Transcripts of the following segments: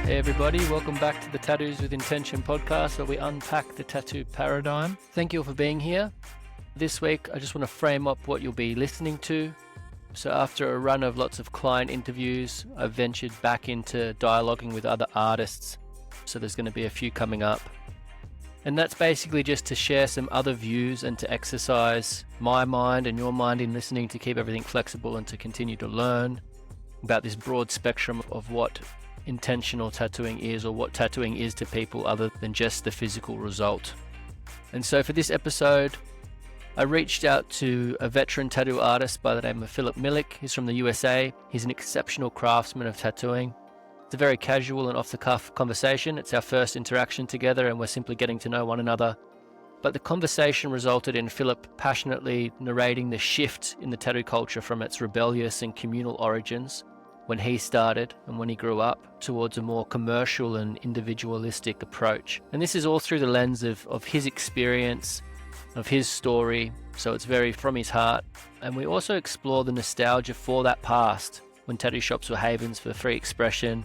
Hey everybody, welcome back to the Tattoos with Intention podcast, where we unpack the tattoo paradigm. Thank you all for being here. This week I just want to frame up what you'll be listening to. So after a run of lots of client interviews, I've ventured back into dialoguing with other artists. So there's going to be a few coming up. And that's basically just to share some other views and to exercise my mind and your mind in listening, to keep everything flexible and to continue to learn about this broad spectrum of what intentional tattooing is, or what tattooing is to people other than just the physical result. And so for this episode, I reached out to a veteran tattoo artist by the name of Phillip Millich. He's from the USA. He's an exceptional craftsman of tattooing. It's a very casual and off-the-cuff conversation. It's our first interaction together and we're simply getting to know one another. But the conversation resulted in Phillip passionately narrating the shift in the tattoo culture from its rebellious and communal origins when he started and when he grew up, towards a more commercial and individualistic approach. And this is all through the lens of his experience, of his story, so it's very from his heart. And we also explore the nostalgia for that past, when tattoo shops were havens for free expression.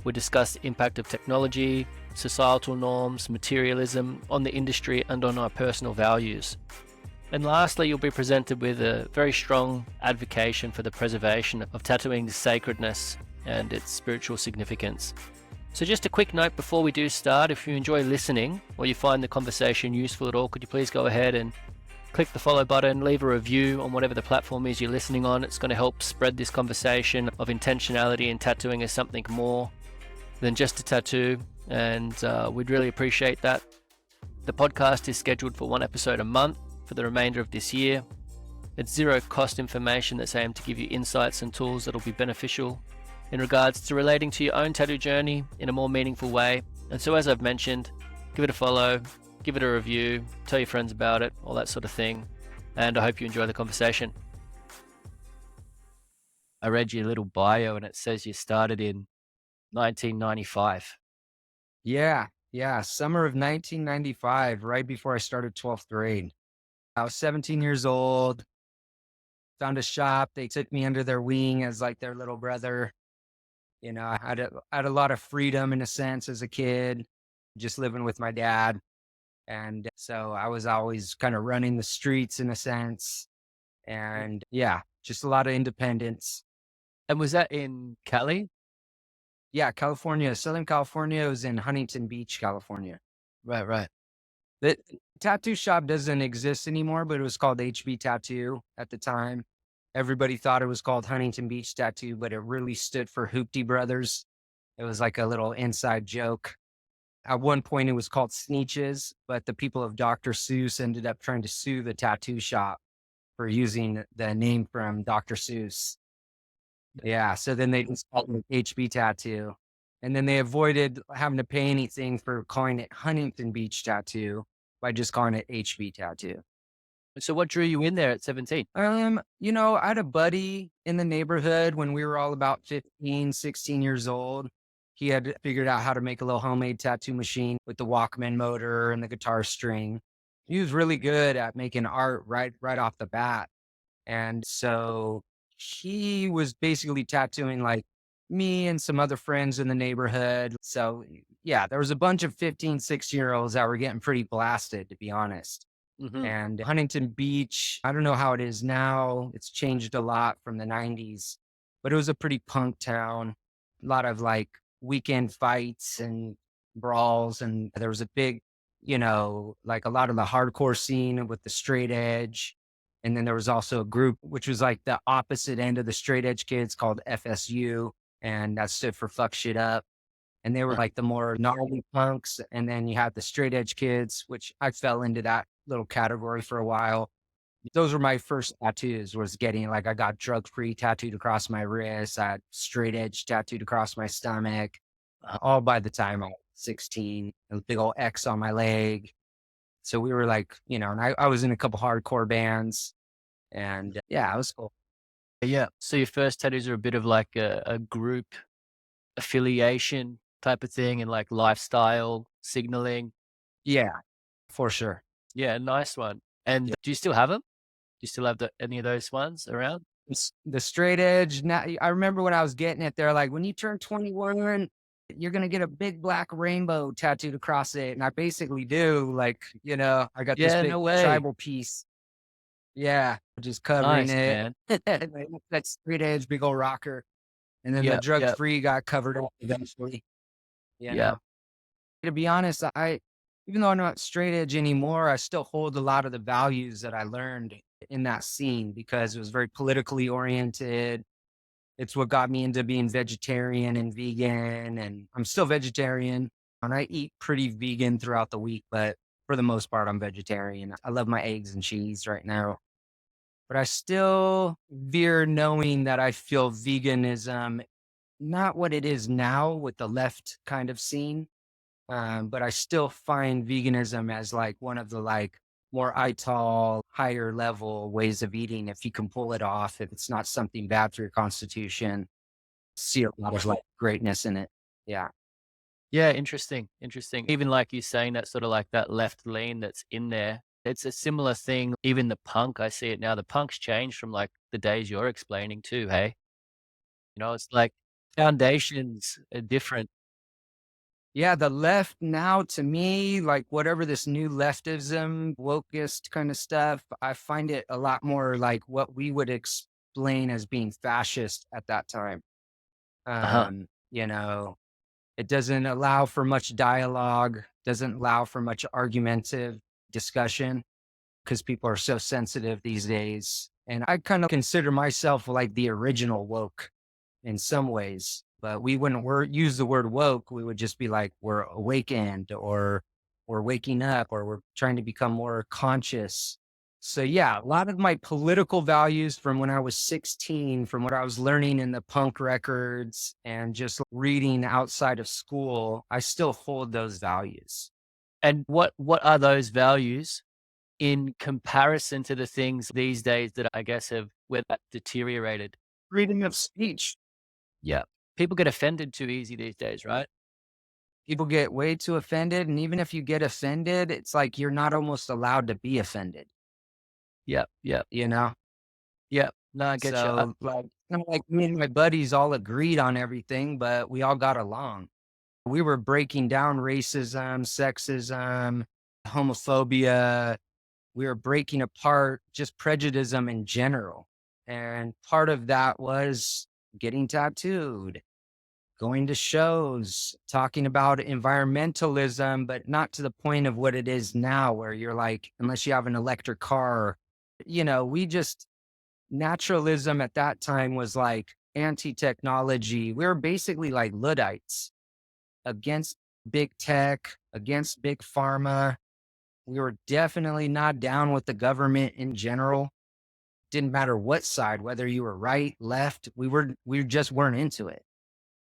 We discuss the impact of technology, societal norms, materialism on the industry and on our personal values. And lastly, you'll be presented with a very strong advocacy for the preservation of tattooing's sacredness and its spiritual significance. So just a quick note before we do start: if you enjoy listening or you find the conversation useful at all, could you please go ahead and click the follow button, leave a review on whatever the platform is you're listening on. It's going to help spread this conversation of intentionality and tattooing as something more than just a tattoo, and we'd really appreciate that. The podcast is scheduled for one episode a month for the remainder of this year. It's zero cost information that's aimed to give you insights and tools that'll be beneficial in regards to relating to your own tattoo journey in a more meaningful way. And so, as I've mentioned, give it a follow, give it a review, tell your friends about it, all that sort of thing. And I hope you enjoy the conversation. I read your little bio and it says you started in 1995. Yeah. Summer of 1995, right before I started 12th grade. I was 17 years old, found a shop. They took me under their wing as like their little brother. You know, I had a lot of freedom in a sense as a kid, just living with my dad. And so I was always kind of running the streets in a sense. And yeah, just a lot of independence. And was that in Cali? Yeah, California, Southern California. It was in Huntington Beach, California. Right. The tattoo shop doesn't exist anymore, but it was called HB Tattoo at the time. Everybody thought it was called Huntington Beach Tattoo, but it really stood for Hoopty Brothers. It was like a little inside joke. At one point, it was called Sneetches, but the people of Dr. Seuss ended up trying to sue the tattoo shop for using the name from Dr. Seuss. Yeah, so then they just called it HB Tattoo. And then they avoided having to pay anything for calling it Huntington Beach Tattoo by just calling it HB Tattoo. So what drew you in there at 17? You know, I had a buddy in the neighborhood when we were all about 15, 16 years old. He had figured out how to make a little homemade tattoo machine with the Walkman motor and the guitar string. He was really good at making art right off the bat. And so he was basically tattooing like me and some other friends in the neighborhood. So yeah, there was a bunch of 15, 16-year-olds that were getting pretty blasted, to be honest. Mm-hmm. And Huntington Beach, I don't know how it is now. It's changed a lot from the 90s, but it was a pretty punk town. A lot of like weekend fights and brawls. And there was a big, like a lot of the hardcore scene with the straight edge. And then there was also a group, which was like the opposite end of the straight edge kids, called FSU. And that stood for Fuck Shit Up. And they were like the more gnarly punks. And then you had the straight edge kids, which I fell into that little category for a while. Those were my first tattoos, was getting like, I got drug-free tattooed across my wrist. I had straight edge tattooed across my stomach, all by the time I was 16, a big old X on my leg. So we were like, and I was in a couple hardcore bands, and yeah, it was cool. Yeah. So your first tattoos are a bit of like a group affiliation type of thing, and like lifestyle signaling. Yeah, for sure. Yeah, nice one. And do you still have them? Do you still have any of those ones around? The straight edge. Now, I remember when I was getting it, they're like, when you turn 21, you're gonna get a big black rainbow tattooed across it. And I basically do. Like, I got this Yeah, big no way. tribal piece. Yeah, just covering Nice, it. man. That straight edge, big old rocker. And then the Yep, drug yep, free got covered up eventually. You yep. know, to be honest, even though I'm not straight edge anymore, I still hold a lot of the values that I learned in that scene because it was very politically oriented. It's what got me into being vegetarian and vegan, and I'm still vegetarian, and I eat pretty vegan throughout the week, but for the most part, I'm vegetarian. I love my eggs and cheese right now, but I still veer knowing that I feel veganism, not what it is now with the left kind of scene, but I still find veganism as like one of the like more ital, higher level ways of eating if you can pull it off, if it's not something bad for your constitution. See a lot of like greatness in it. Yeah. Yeah, interesting, interesting. Even like you saying that sort of like that left lean that's in there. It's a similar thing. Even the punk, I see it now. The punk's changed from like the days you're explaining too, hey? It's like foundations are different. Yeah, the left now to me, like whatever this new leftism, wokeist kind of stuff, I find it a lot more like what we would explain as being fascist at that time. Uh-huh. You know, it doesn't allow for much dialogue, doesn't allow for much argumentative discussion because people are so sensitive these days. And I kind of consider myself like the original woke in some ways, but we wouldn't use the word woke. We would just be like, we're awakened or we're waking up or we're trying to become more conscious. So yeah, a lot of my political values from when I was 16, from what I was learning in the punk records and just reading outside of school, I still hold those values. And what are those values in comparison to the things these days that I guess have where that deteriorated? Freedom of speech. Yeah. People get offended too easy these days, right? People get way too offended. And even if you get offended, it's like you're not almost allowed to be offended, Yep, yep, you know? yep. No, I get you. So, like, kinda like me and my buddies all agreed on everything, but we all got along. We were breaking down racism, sexism, homophobia. We were breaking apart just prejudice in general. And part of that was getting tattooed, going to shows, talking about environmentalism, but not to the point of what it is now, where you're like, unless you have an electric car, we just naturalism at that time was like anti-technology. We were basically like Luddites against big tech, against big pharma. We were definitely not down with the government in general. Didn't matter what side, whether you were right, left, we just weren't into it.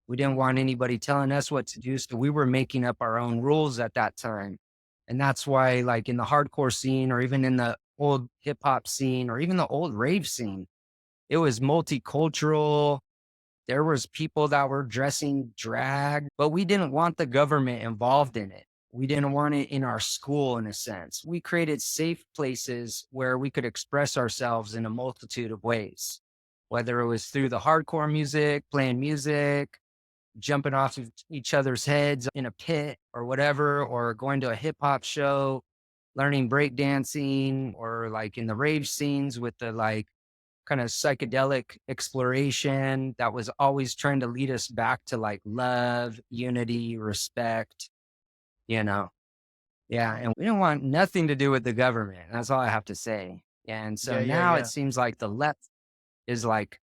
We didn't want anybody telling us what to do. So we were making up our own rules at that time. And that's why, like in the hardcore scene, or even in the old hip hop scene, or even the old rave scene, it was multicultural. There was people that were dressing drag, but we didn't want the government involved in it. We didn't want it in our school in a sense. We created safe places where we could express ourselves in a multitude of ways, whether it was through the hardcore music, playing music, jumping off of each other's heads in a pit or whatever, or going to a hip hop show, learning breakdancing, or like in the rave scenes with the like kind of psychedelic exploration that was always trying to lead us back to like love, unity, respect, you know? Yeah. And we don't want nothing to do with the government. That's all I have to say. And so Yeah, yeah, now it yeah. seems like the left is like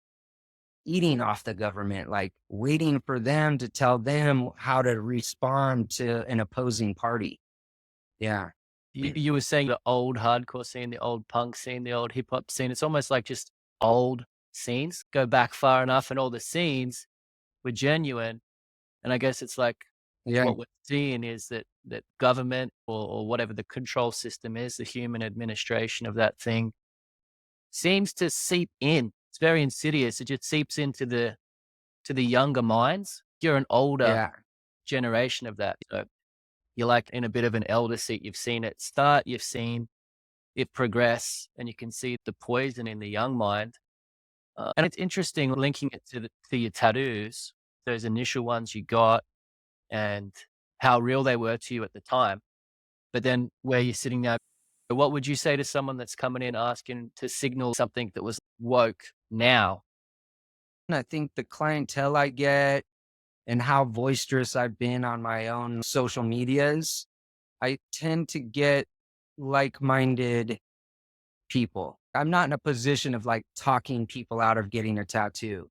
eating off the government, like waiting for them to tell them how to respond to an opposing party. Yeah. You were saying the old hardcore scene, the old punk scene, the old hip hop scene. It's almost like just old scenes go back far enough, and all the scenes were genuine. And I guess it's like Yeah. what we're seeing is that government or whatever the control system is, the human administration of that thing seems to seep in. It's very insidious. It just seeps into the younger minds. You're an older Yeah. generation of that. So you're like in a bit of an elder seat. You've seen it start, you've seen it progress, and you can see the poison in the young mind. And it's interesting linking it to your tattoos, those initial ones you got and how real they were to you at the time. But then where you're sitting now, what would you say to someone that's coming in asking to signal something that was woke now? And I think the clientele I get and how boisterous I've been on my own social medias, I tend to get like-minded people. I'm not in a position of like talking people out of getting a tattoo.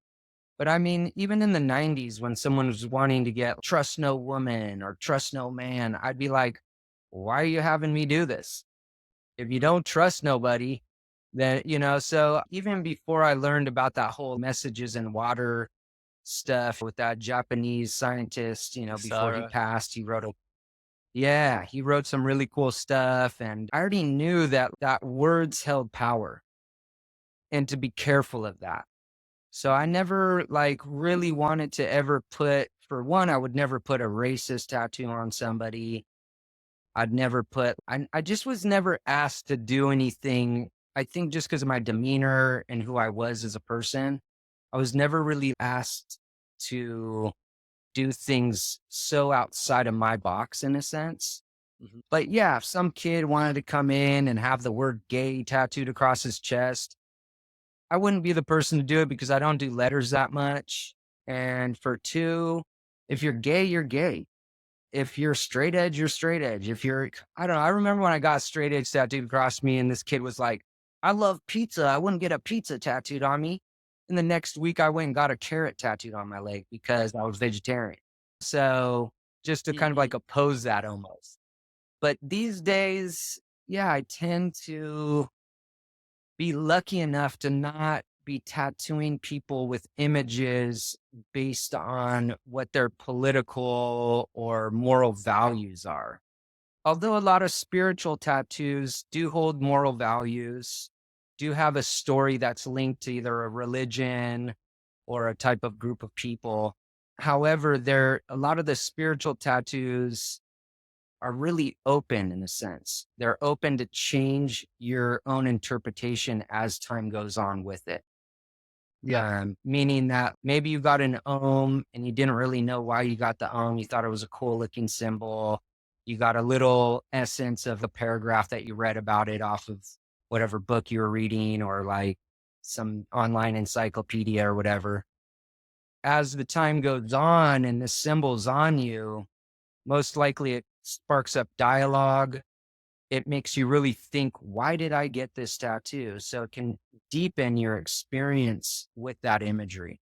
But I mean, even in the 90s, when someone was wanting to get trust no woman or trust no man, I'd be like, why are you having me do this? If you don't trust nobody, then, so even before I learned about that whole messages in water stuff with that Japanese scientist, before he Sarah. passed, he wrote some really cool stuff. And I already knew that words held power and to be careful of that. So I never like really wanted to ever for one, I would never put a racist tattoo on somebody. I just was never asked to do anything. I think just because of my demeanor and who I was as a person, I was never really asked to do things so outside of my box in a sense. Mhm. But yeah, if some kid wanted to come in and have the word gay tattooed across his chest, I wouldn't be the person to do it because I don't do letters that much. And for two, if you're gay, you're gay. If you're straight edge, you're straight edge. I don't know. I remember when I got straight edge tattooed across me and this kid was like, I love pizza. I wouldn't get a pizza tattooed on me. And the next week I went and got a carrot tattooed on my leg because I was vegetarian. So just to kind of like oppose that almost. But these days, yeah, I tend to be lucky enough to not be tattooing people with images based on what their political or moral values are. Although a lot of spiritual tattoos do hold moral values, do have a story that's linked to either a religion or a type of group of people. However, a lot of the spiritual tattoos are really open in a sense. They're open to change your own interpretation as time goes on with it. Yeah. Meaning that maybe you got an ohm and you didn't really know why you got the ohm. You thought it was a cool looking symbol. You got a little essence of a paragraph that you read about it off of whatever book you were reading or like some online encyclopedia or whatever. As the time goes on and the symbol's on you, most likely it sparks up dialogue. It makes you really think, why did I get this tattoo? So it can deepen your experience with that imagery.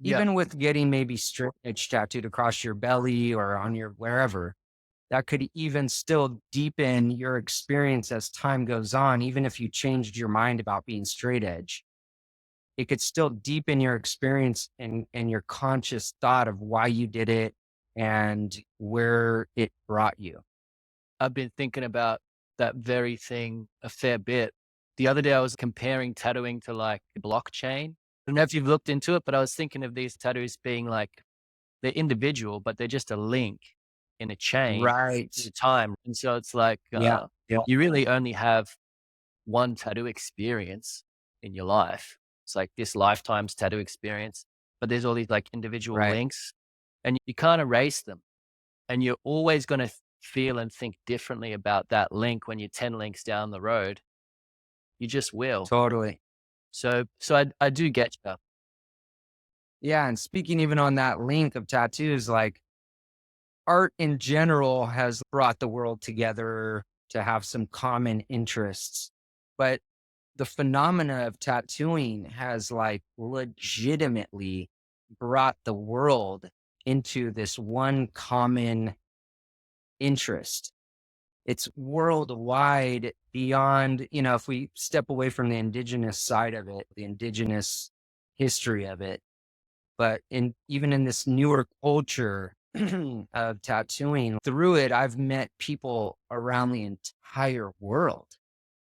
Yeah. Even with getting maybe straight edge tattooed across your belly or on your wherever, that could even still deepen your experience as time goes on. Even if you changed your mind about being straight edge, it could still deepen your experience and your conscious thought of why you did it and where it brought you. I've been thinking about that very thing a fair bit. The other day I was comparing tattooing to like blockchain. I don't know if you've looked into it, but I was thinking of these tattoos being like they're individual, but they're just a link in a chain Right. through time. And so it's like Yeah. Yeah. you really only have one tattoo experience in your life. It's like this lifetime's tattoo experience, but there's all these like individual Right. links and you can't erase them. And you're always going to feel and think differently about that link when you're 10 links down the road. You just will. Totally. So I do get you. Yeah. And speaking even on that link of tattoos, like art in general has brought the world together to have some common interests. But the phenomena of tattooing has like legitimately brought the world into this one common interest. It's worldwide beyond, if we step away from the indigenous side of it, the indigenous history of it, but even in this newer culture of tattooing, through it, I've met people around the entire world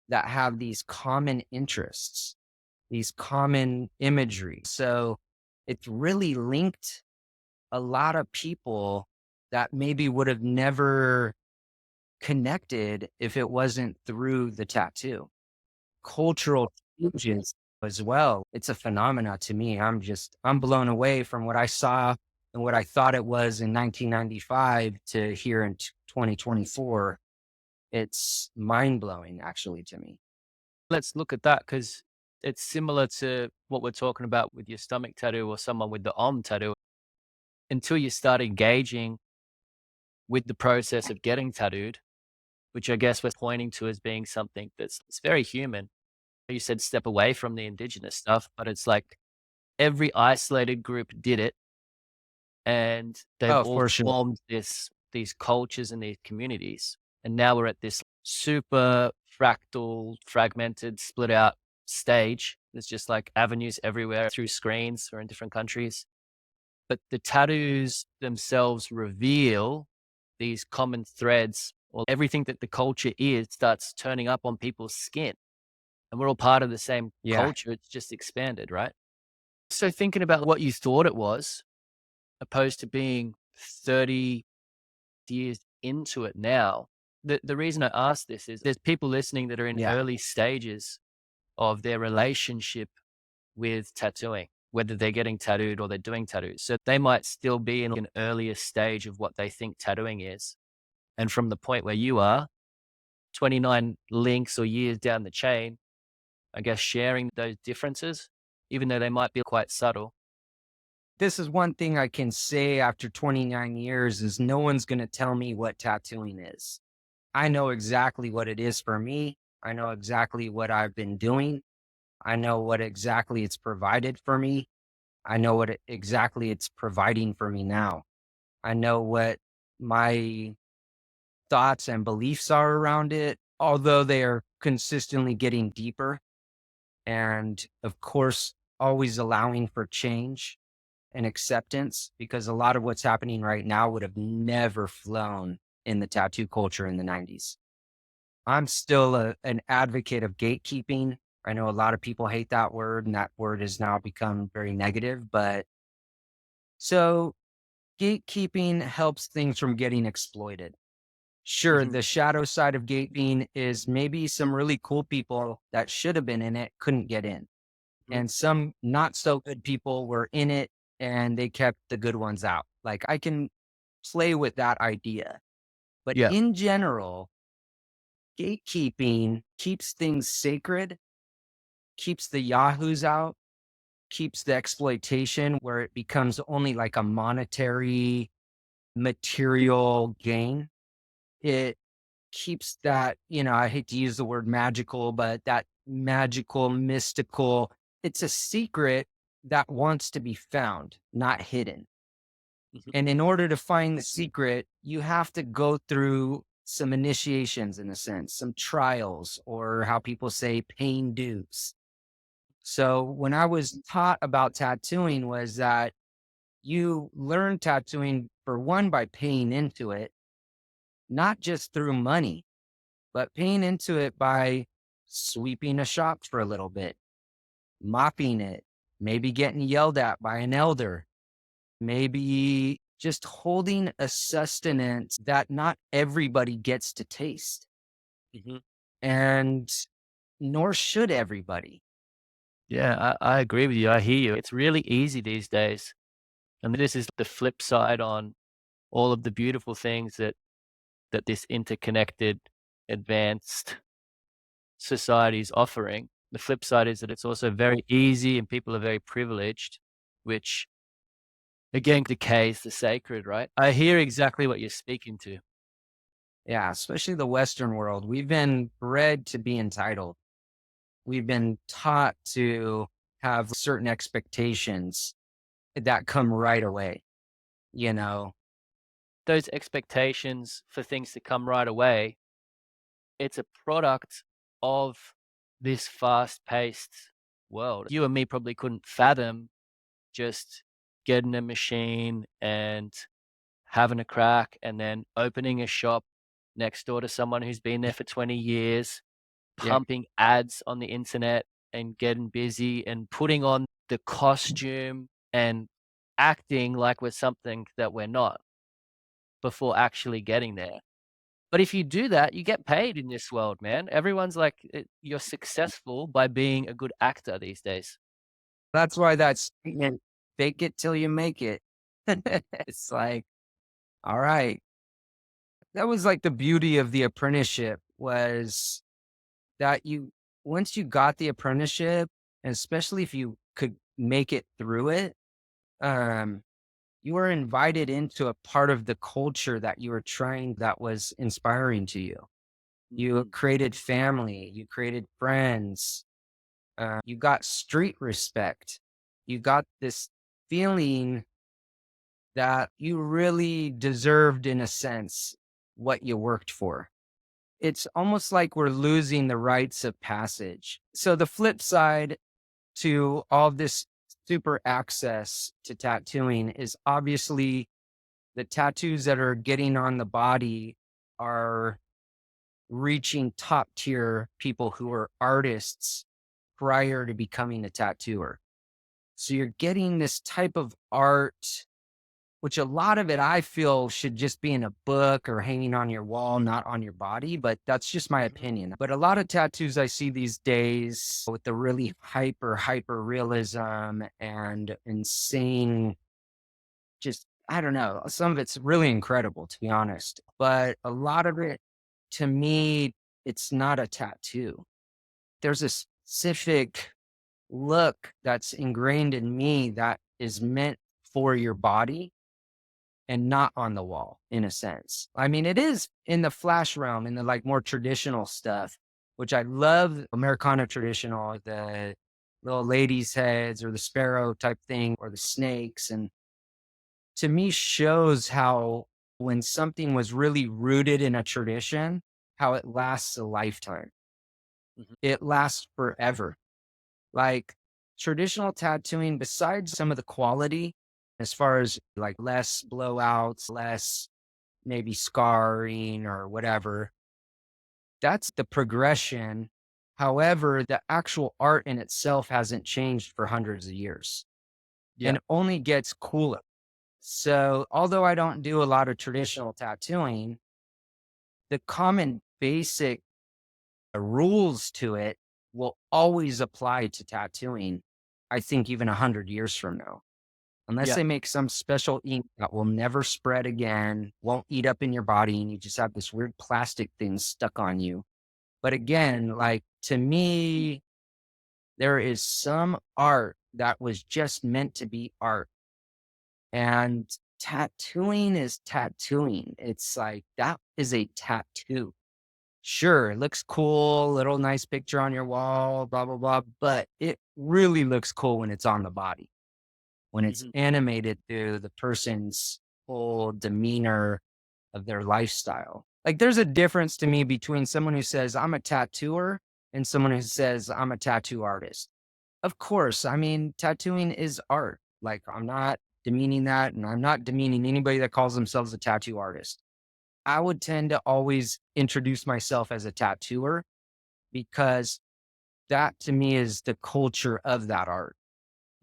that have these common interests, these common imagery. So it's really linked a lot of people that maybe would have never connected if it wasn't through the tattoo. Cultural changes. as well. It's a phenomena to me. I'm blown away from what I saw and what I thought it was in 1995 to here in 2024. It's mind blowing actually to me. Let's look at that because it's similar to what we're talking about with your stomach tattoo or someone with the tattoo. Until you start engaging with the process of getting tattooed, which I guess we're pointing to as being something that's it's very human. You said step away from the indigenous stuff, but it's like every isolated group did it and they've Oh, all for sure. formed these cultures and these communities. And now we're at this super fractal, fragmented, split out stage. There's just like avenues everywhere through screens or in different countries. But the tattoos themselves reveal these common threads or everything that the culture is starts turning up on people's skin. And we're all part of the same Yeah. culture. It's just expanded, right? So thinking about what you thought it was, opposed to being 30 years into it now. The reason I ask this is there's people listening that are in Yeah. early stages of their relationship with tattooing, whether they're getting tattooed or they're doing tattoos. So they might still be in an earlier stage of what they think tattooing is. And from the point where you are, 29 links or years down the chain, I guess sharing those differences, even though they might be quite subtle. This is one thing I can say after 29 years is no one's going to tell me what tattooing is. I know exactly what it is for me. I know exactly what I've been doing. I know what exactly it's provided for me. I know what exactly it's providing for me now. I know what my thoughts and beliefs are around it, although they are consistently getting deeper. And of course, always allowing for change and acceptance, because a lot of what's happening right now would have never flown in the tattoo culture in the 90s. I'm still an advocate of gatekeeping. I know a lot of people hate that word, and that word has now become very negative. But so gatekeeping helps things from getting exploited. Sure, Mhm, the shadow side of gatekeeping is maybe some really cool people that should have been in it couldn't get in. mhm. And some not so good people were in it and they kept the good ones out. Like I can play with that idea. But Yeah. in general, gatekeeping keeps things sacred, keeps the yahoos out, keeps the exploitation where it becomes only like a monetary material gain. It keeps that, I hate to use the word magical, but that magical, mystical, it's a secret that wants to be found, not hidden. Mhm. And in order to find the secret, you have to go through some initiations in a sense, some trials, or how people say pain dues. So when I was taught about tattooing was that you learn tattooing for one by paying into it, not just through money, but paying into it by sweeping a shop for a little bit, mopping it, maybe getting yelled at by an elder, maybe just holding a sustenance that not everybody gets to taste. Mhm. And nor should everybody. Yeah, I agree with you. I hear you. It's really easy these days. And this is the flip side on all of the beautiful things that this interconnected, advanced society is offering. The flip side is that it's also very easy and people are very privileged, which again decays the sacred, right? I hear exactly what you're speaking to. Yeah, especially the Western world. We've been bred to be entitled. We've been taught to have certain expectations that come right away, you know? Those expectations for things to come right away, it's a product of this fast paced world. You and me probably couldn't fathom just getting a machine and having a crack and then opening a shop next door to someone who's been there for 20 years, Yeah. pumping ads on the internet and getting busy and putting on the costume and acting like we're something that we're not before actually getting there. But if you do that, you get paid in this world, man. Everyone's like, you're successful by being a good actor these days. That's why that statement, fake it till you make it. It's like, all right. That was like the beauty of the apprenticeship was that once you got the apprenticeship, and especially if you could make it through it, um, you were invited into a part of the culture that you were trying that was inspiring to you. You Mhm. created family, you created friends, you got street respect. You got this feeling that you really deserved, in a sense, what you worked for. It's almost like we're losing the rites of passage. So, the flip side to all this super access to tattooing is obviously the tattoos that are getting on the body are reaching top tier people who are artists prior to becoming a tattooer. So you're getting this type of art, which a lot of it I feel should just be in a book or hanging on your wall, not on your body. But that's just my Mhm. opinion. But a lot of tattoos I see these days with the really hyper realism and insane, just, I don't know, some of it's really incredible, to be honest. But a lot of it, to me, it's not a tattoo. There's a specific look that's ingrained in me that is meant for your body and not on the wall, in a sense. I mean, it is in the flash realm, in the like more traditional stuff, which I love. Americana traditional, the little ladies' heads or the sparrow type thing or the snakes. And to me, shows how when something was really rooted in a tradition, how it lasts a lifetime. Mhm. It lasts forever. Like traditional tattooing, besides some of the quality, as far as like less blowouts, less maybe scarring or whatever, that's the progression. However, the actual art in itself hasn't changed for hundreds of years Yeah. and only gets cooler. So, although I don't do a lot of traditional tattooing, the common basic rules to it will always apply to tattooing, I think even 100 years from now. Unless Yeah. they make some special ink that will never spread again, won't eat up in your body, and you just have this weird plastic thing stuck on you. But again, like to me, there is some art that was just meant to be art. And tattooing is tattooing. It's like that is a tattoo. Sure, it looks cool, little nice picture on your wall, blah, blah, blah. But it really looks cool when it's on the body, when it's Mhm. animated through the person's whole demeanor of their lifestyle. Like there's a difference to me between someone who says, I'm a tattooer and someone who says, I'm a tattoo artist. Of course, I mean, tattooing is art. Like I'm not demeaning that, and I'm not demeaning anybody that calls themselves a tattoo artist. I would tend to always introduce myself as a tattooer because that to me is the culture of that art.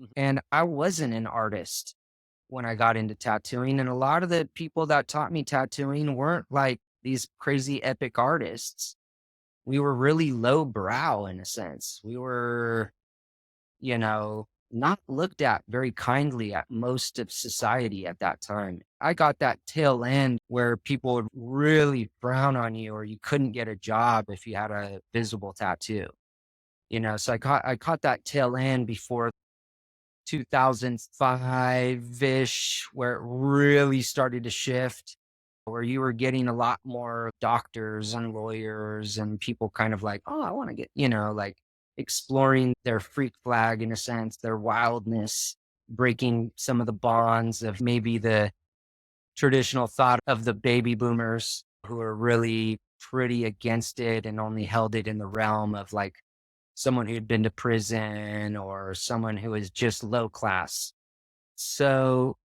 Mhm. And I wasn't an artist when I got into tattooing. And a lot of the people that taught me tattooing weren't like these crazy epic artists. We were really low brow in a sense. We were, not looked at very kindly at most of society at that time. I got that tail end where people would really frown on you or you couldn't get a job if you had a visible tattoo. So I caught that tail end before 2005-ish, where it really started to shift, where you were getting a lot more doctors and lawyers and people kind of like, oh, I want to get, like exploring their freak flag in a sense, their wildness, breaking some of the bonds of maybe the traditional thought of the baby boomers who are really pretty against it and only held it in the realm of like someone who'd been to prison or someone who is just low class. So,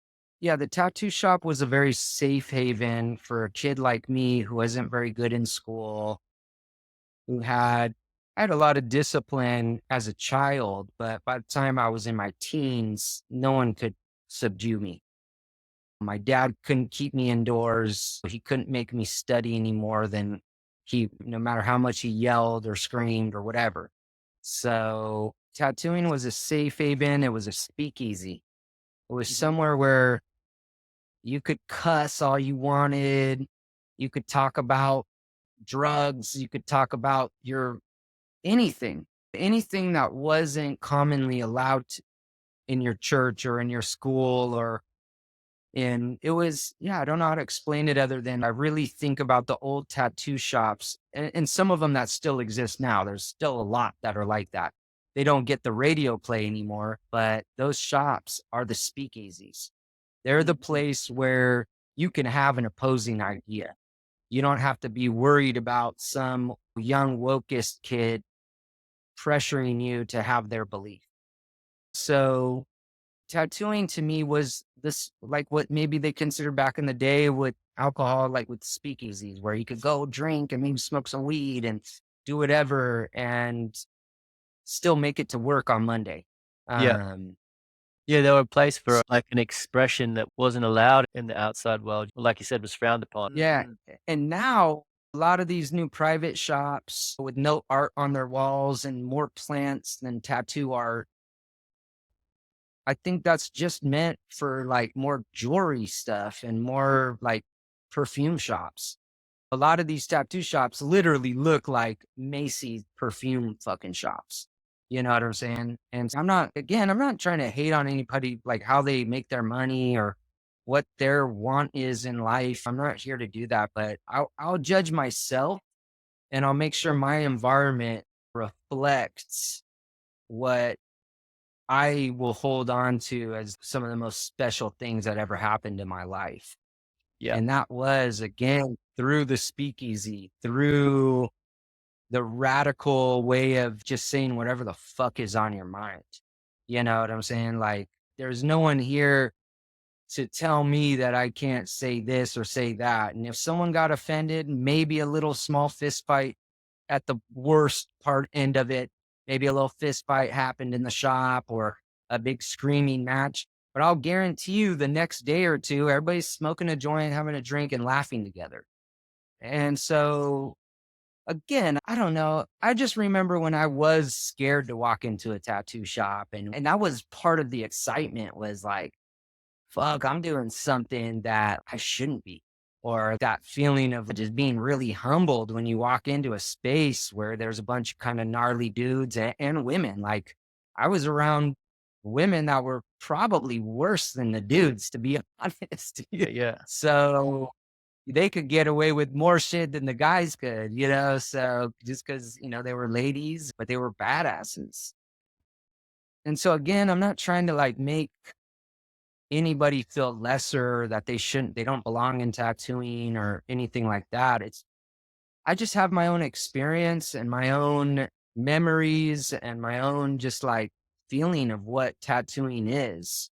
yeah, the tattoo shop was a very safe haven for a kid like me who wasn't very good in school, who I had a lot of discipline as a child, but by the time I was in my teens, no one could subdue me. My dad couldn't keep me indoors. He couldn't make me study any more than no matter how much he yelled or screamed or whatever. So tattooing was a safe haven. It was a speakeasy. It was Mhm. somewhere where you could cuss all you wanted. You could talk about drugs. You could talk about your anything that wasn't commonly allowed in your church or in your school and it was, yeah, I don't know how to explain it other than I really think about the old tattoo shops and some of them that still exist now. There's still a lot that are like that. They don't get the radio play anymore, but those shops are the speakeasies. They're the Mhm. place where you can have an opposing idea. You don't have to be worried about some young wokest kid pressuring you to have their belief. So tattooing to me was this like what maybe they considered back in the day with alcohol, like with speakeasies, where you could go drink and maybe smoke some weed and do whatever and still make it to work on Monday. Yeah. Um, Yeah, they were a place for s- like an expression that wasn't allowed in the outside world. Like you said, was frowned upon. yeah. And now a lot of these new private shops with no art on their walls and more plants than tattoo art, I think that's just meant for like more jewelry stuff and more like perfume shops. A lot of these tattoo shops literally look like Macy's perfume fucking shops. You know what I'm saying? And I'm not trying to hate on anybody, like how they make their money or what their want is in life. I'm not here to do that, but I'll judge myself and I'll make sure my environment reflects what I will hold on to as some of the most special things that ever happened in my life. Yeah. And that was again through the speakeasy, through the radical way of just saying whatever the fuck is on your mind. You know what I'm saying? Like, there's no one here to tell me that I can't say this or say that. And if someone got offended, maybe a little small fist fight at the worst part end of it. Maybe a little fist fight happened in the shop or a big screaming match. But I'll guarantee you the next day or two, everybody's smoking a joint, having a drink, and laughing together. And so, again, I don't know. I just remember when I was scared to walk into a tattoo shop, and that was part of the excitement was like, fuck, I'm doing something that I shouldn't be. Or that feeling of just being really humbled when you walk into a space where there's a bunch of kind of gnarly dudes and women. Like I was around women that were probably worse than the dudes, to be honest. Yeah. So they could get away with more shit than the guys could, you know? So just because, they were ladies, but they were badasses. And so again, I'm not trying to like make anybody feel lesser that they don't belong in tattooing or anything like that. I just have my own experience and my own memories and my own just like feeling of what tattooing is.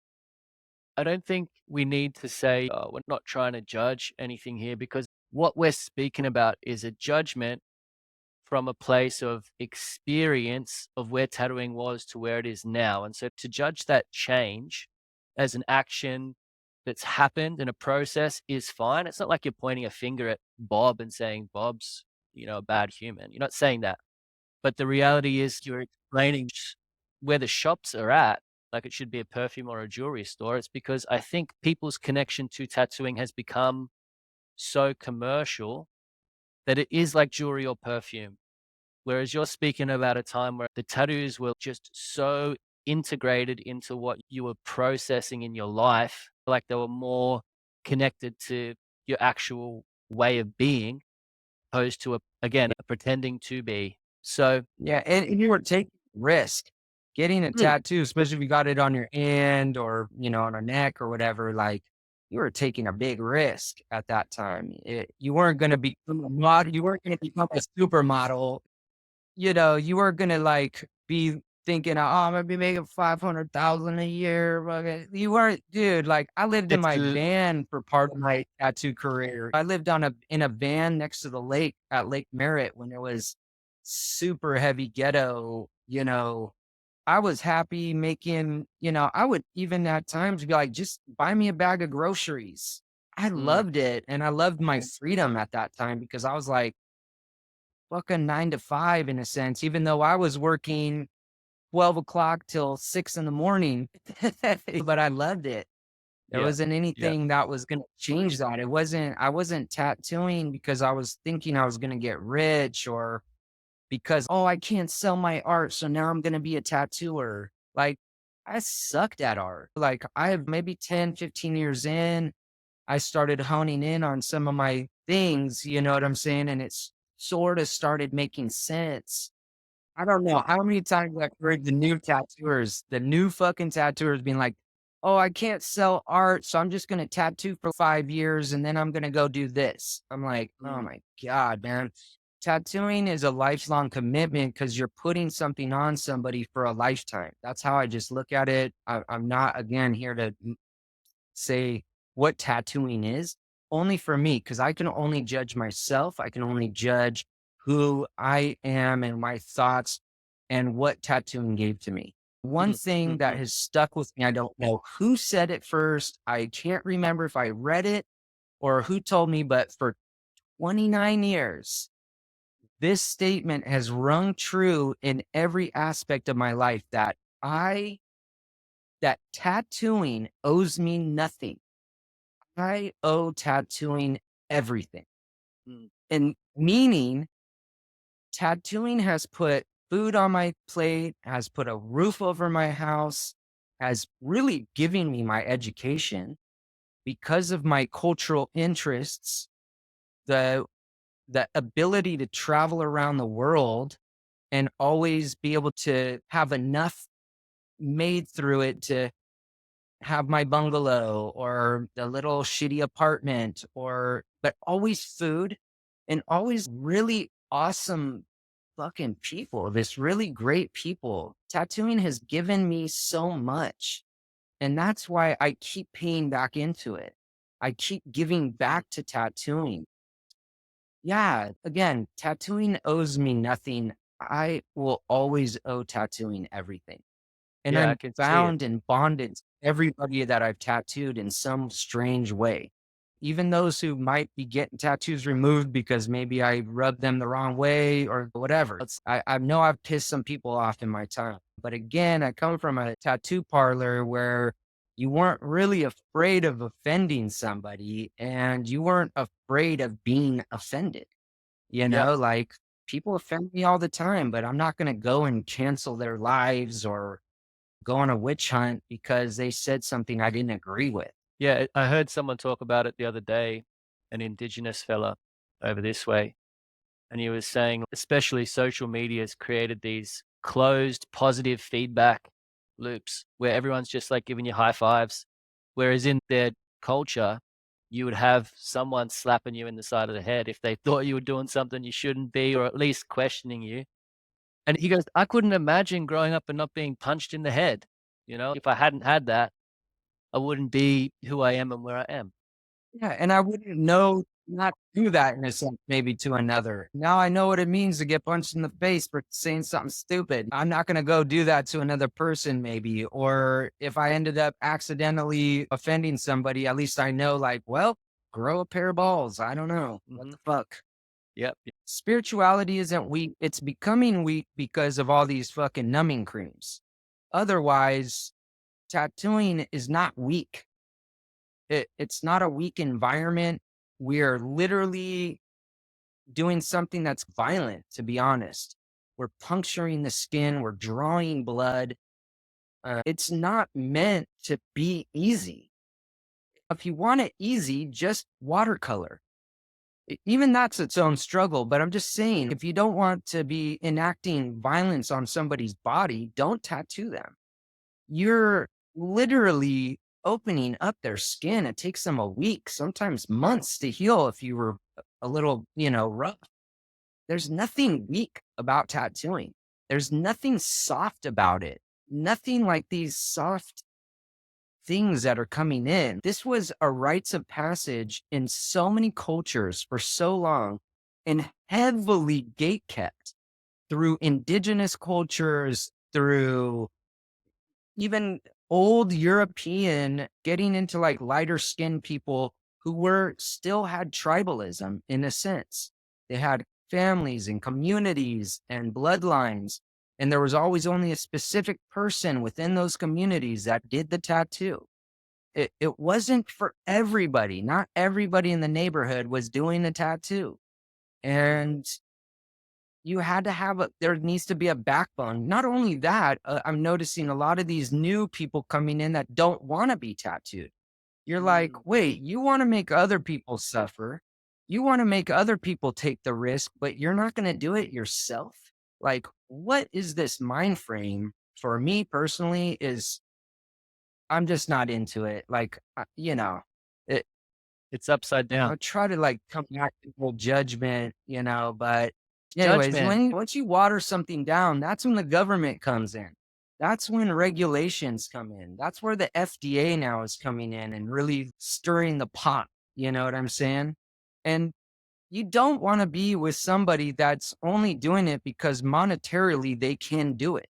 I don't think we need to say we're not trying to judge anything here because what we're speaking about is a judgment from a place of experience of where tattooing was to where it is now. And so to judge that change as an action that's happened in a process is fine. It's not like you're pointing a finger at Bob and saying Bob's, a bad human. You're not saying that. But the reality is you're explaining where the shops are at, like it should be a perfume or a jewelry store. It's because I think people's connection to tattooing has become so commercial that it is like jewelry or perfume. Whereas you're speaking about a time where the tattoos were just so integrated into what you were processing in your life, like they were more connected to your actual way of being, opposed to a pretending to be. So Yeah. And you were taking risk. Getting a mm, tattoo, especially if you got it on your hand or, on a neck or whatever, like you were taking a big risk at that time. You weren't going to be a model. You weren't going to become a supermodel. You were gonna like be thinking, oh, I'm gonna be making 500,000 a year. You weren't, dude. Like I lived in it's my van for part of my tattoo career. I lived in a van next to the lake at Lake Merritt when it was super heavy ghetto, I was happy making, I would even at times be like, just buy me a bag of groceries. I Mm. loved it. And I loved my freedom at that time because I was like, fucking 9 to 5 in a sense, even though I was working 12 o'clock till 6 in the morning, but I loved it. There Yeah. wasn't Yeah. anything that was gonna change that. I wasn't tattooing because I was thinking I was gonna get rich or because, "Oh, I can't sell my art, so now I'm gonna be a tattooer." Like, I sucked at art. Like, I have maybe 10, 15 years in, I started honing in on some of my things, you know what I'm saying? And it's sorta started making sense. I don't know how many times I've heard the new fucking tattooers being like, "Oh, I can't sell art, so I'm just gonna tattoo for 5 years and then I'm gonna go do this." I'm like, "Oh Mm. my god, man." Tattooing is a lifelong commitment because 'cause you're putting something on somebody for a lifetime. That's how I just look at it. I'm not, again, here to say what tattooing is, only for me, because I can only judge myself. I can only judge who I am and my thoughts and what tattooing gave to me. One Mhm. thing that Mhm. has stuck with me, I don't know who said it first. I can't remember if I read it or who told me, but for 29 years, this statement has rung true in every aspect of my life I, that tattooing owes me nothing. I owe tattooing everything. Mm. And meaning tattooing has put food on my plate, has put a roof over my house, has really given me my education because of my cultural interests, the the ability to travel around the world and always be able to have enough made through it to have my bungalow or the little shitty apartment but always food and always really awesome fucking people, this really great people. Tattooing has given me so much. And that's why I keep paying back into it. I keep giving Mm. back to tattooing. Yeah, again, tattooing owes me nothing. I will always owe tattooing everything. And Yeah, I I'm can see it. bound and bonded to everybody that I've tattooed in some strange way. Even those who might be getting tattoos removed because maybe I rubbed them the wrong way or whatever. I know I've pissed some people off in my time. But again, I come from a tattoo parlor where you weren't really afraid of offending somebody and you weren't afraid of being offended. Yep. Like people offend me all the time, but I'm not going to go and cancel their lives or go on a witch hunt because they said something I didn't agree with. Yeah, I heard someone talk about it the other day, an indigenous fella over this way, and he was saying, especially social media has created these closed positive feedback loops where everyone's just like giving you high fives. Whereas in their culture, you would have someone slapping you in the side of the head if they thought you were doing something you shouldn't be, or at least questioning you. And he goes, I couldn't imagine growing up and not being punched in the head. If I hadn't had that, I wouldn't be who I am and where I am. Yeah, and I wouldn't know not to do that in a sense, maybe to another. Now I know what it means to get punched in the face for saying something stupid. I'm not going to go do that to another person, maybe. Or if I ended up accidentally offending somebody, at least I know, like, well, grow a pair of balls. I don't know. What Mhm. the fuck? Yep. Spirituality isn't weak. It's becoming weak because of all these fucking numbing creams. Otherwise, tattooing is not weak. It's not a weak environment. We're literally doing something that's violent, to be honest. We're puncturing the skin, we're drawing blood. It's not meant to be easy. If you want it easy, just watercolor. Even that's its own struggle, but I'm just saying, if you don't want to be enacting violence on somebody's body, don't tattoo them. You're literally opening up their skin. It takes them a week, sometimes months to heal if you were a little, rough. There's nothing weak about tattooing. There's nothing soft about it. Nothing like these soft things that are coming in. This was a rites of passage in so many cultures for so long and heavily gate kept through indigenous cultures, through even old European, getting into like lighter skinned people who were still had tribalism in a sense. They had families and communities and bloodlines. And there was always only a specific person within those communities that did the tattoo. It wasn't for everybody. Not everybody in the neighborhood was doing the tattoo. And you had to have there needs to be a backbone. Not only that, I'm noticing a lot of these new people coming in that don't want to be tattooed. You're like, Mm. wait, you want to make other people suffer. You want to make other people take the risk, but you're not going to do it yourself. Like, what is this mind frame? For me personally, is I'm just not into it. Like, it, It's upside down. I'll try to like come back to full judgment, but anyways, Judgment. once you water something down, that's when the government comes in. That's when regulations come in. That's where the FDA now is coming in and really stirring the pot. You know what I'm saying? And you don't want to be with somebody that's only doing it because monetarily they can do it.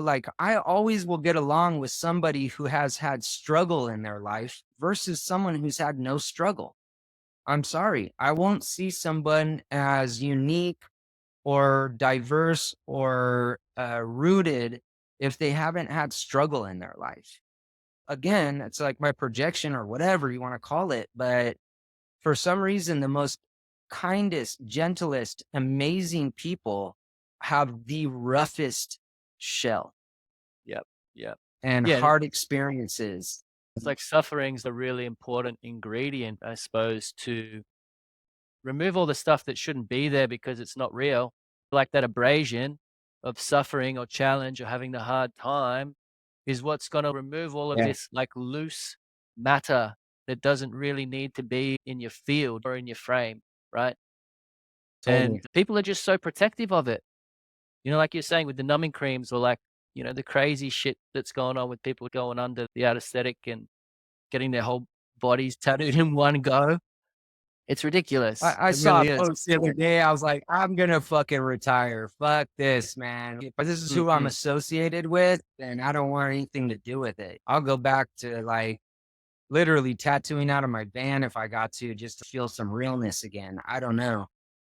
Like, I always will get along with somebody who has had struggle in their life versus someone who's had no struggle. I'm sorry. I won't see someone as unique or diverse or rooted if they haven't had struggle in their life. Again, it's like my projection or whatever you want to call it. But for some reason, the most kindest, gentlest, amazing people have the roughest shell Yep. Yep. and Yeah. hard experiences. It's like suffering's a really important ingredient, I suppose, to remove all the stuff that shouldn't be there because it's not real. Like that abrasion of suffering or challenge or having the hard time is what's going to remove all of Yeah, this like loose matter that doesn't really need to be in your field or in your frame, right? totally. And people are just so protective of it. Like you're saying with the numbing creams or like, the crazy shit that's going on with people going under the aesthetic and getting their whole bodies tattooed in one go. It's ridiculous. I It saw a really is. post the other day. I was like, I'm gonna fucking retire. Fuck this, man. If this is who I'm Mm-mm. associated with, then I don't want anything to do with it. I'll go back to like literally tattooing out of my van if I got to, just to feel some realness again. I don't know.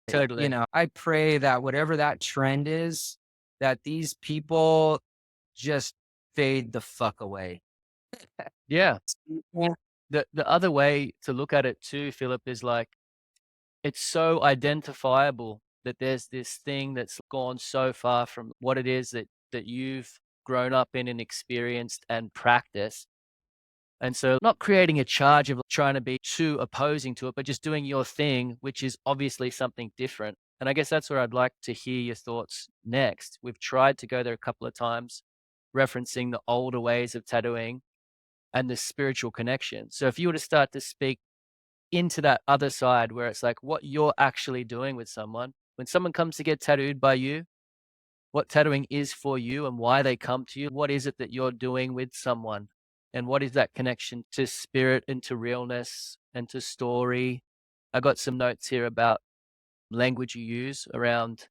Totally. I pray that whatever that trend is, that these people just fade the fuck away. Yeah. Yeah. The other way to look at it too, Philip, is like it's so identifiable that there's this thing that's gone so far from what it is that you've grown up in and experienced and practiced. And so not creating a charge of trying to be too opposing to it, but just doing your thing, which is obviously something different. And I guess that's where I'd like to hear your thoughts next. We've tried to go there a couple of times, referencing the older ways of tattooing and the spiritual connection. So if you were to start to speak into that other side where it's like what you're actually doing with someone, when someone comes to get tattooed by you, what tattooing is for you and why they come to you. What is it that you're doing with someone? And what is that connection to spirit and to realness and to story? I got some notes here about language you use around